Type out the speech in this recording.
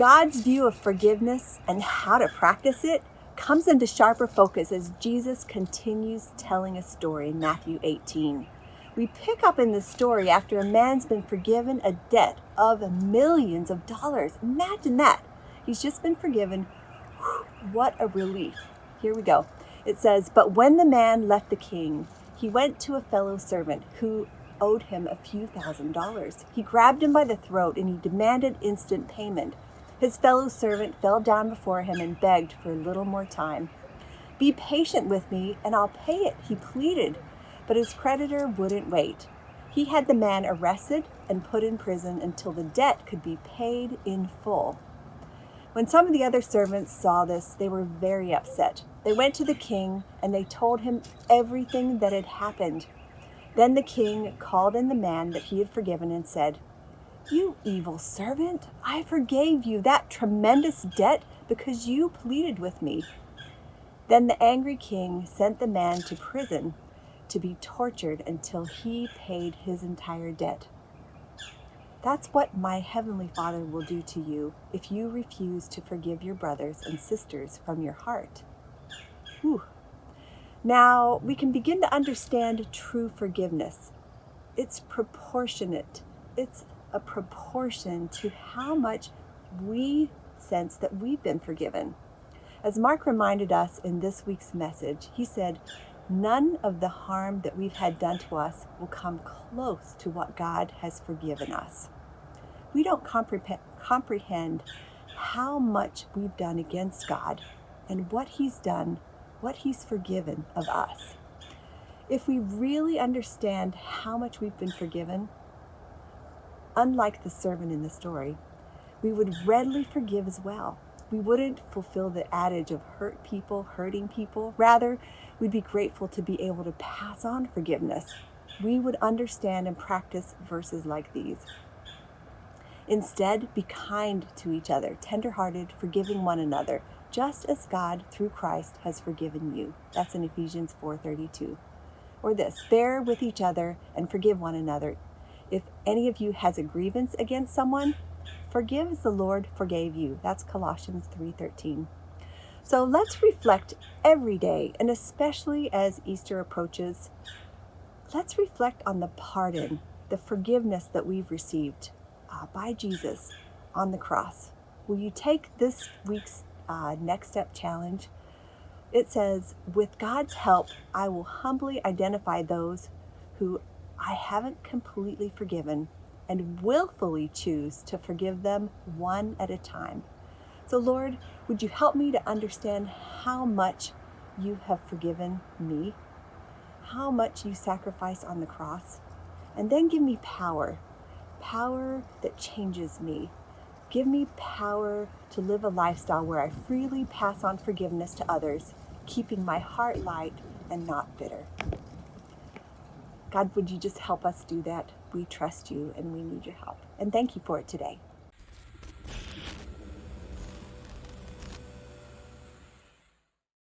God's view of forgiveness and how to practice it comes into sharper focus as Jesus continues telling a story in Matthew 18. We pick up in this story after a man's been forgiven a debt of millions of dollars. Imagine that. He's just been forgiven. What a relief. Here we go. It says, "But when the man left the king, he went to a fellow servant who owed him a few $1,000s. He grabbed him by the throat and he demanded instant payment. His fellow servant fell down before him and begged for a little more time. 'Be patient with me and I'll pay it,' he pleaded. But his creditor wouldn't wait. He had the man arrested and put in prison until the debt could be paid in full. When some of the other servants saw this, they were very upset. They went to the king and they told him everything that had happened. Then the king called in the man that he had forgiven and said, 'You evil servant, I forgave you that tremendous debt because you pleaded with me.' Then the angry king sent the man to prison to be tortured until he paid his entire debt. That's what my heavenly Father will do to you if you refuse to forgive your brothers and sisters from your heart." Whew. Now we can begin to understand true forgiveness. It's proportionate. It's a proportion to how much we sense that we've been forgiven. As Mark reminded us in this week's message, he said, none of the harm that we've had done to us will come close to what God has forgiven us. We don't comprehend how much we've done against God and what He's done, what He's forgiven of us. If we really understand how much we've been forgiven, unlike the servant in the story, we would readily forgive as well. We wouldn't fulfill the adage of hurt people, hurting people. Rather, we'd be grateful to be able to pass on forgiveness. We would understand and practice verses like these. Instead, be kind to each other, tender-hearted, forgiving one another, just as God, through Christ, has forgiven you. That's in Ephesians 4:32. Or this, bear with each other and forgive one another. If any of you has a grievance against someone, forgive as the Lord forgave you. That's Colossians 3:13. So let's reflect every day, and especially as Easter approaches, let's reflect on the pardon, the forgiveness that we've received by Jesus on the cross. Will you take this week's Next Step Challenge? It says, with God's help, I will humbly identify those who I haven't completely forgiven and willfully choose to forgive them one at a time. So Lord, would you help me to understand how much you have forgiven me, how much you sacrificed on the cross, and then give me power that changes me. Give me power to live a lifestyle where I freely pass on forgiveness to others, keeping my heart light and not bitter. God, would you just help us do that? We trust you and we need your help. And thank you for it today.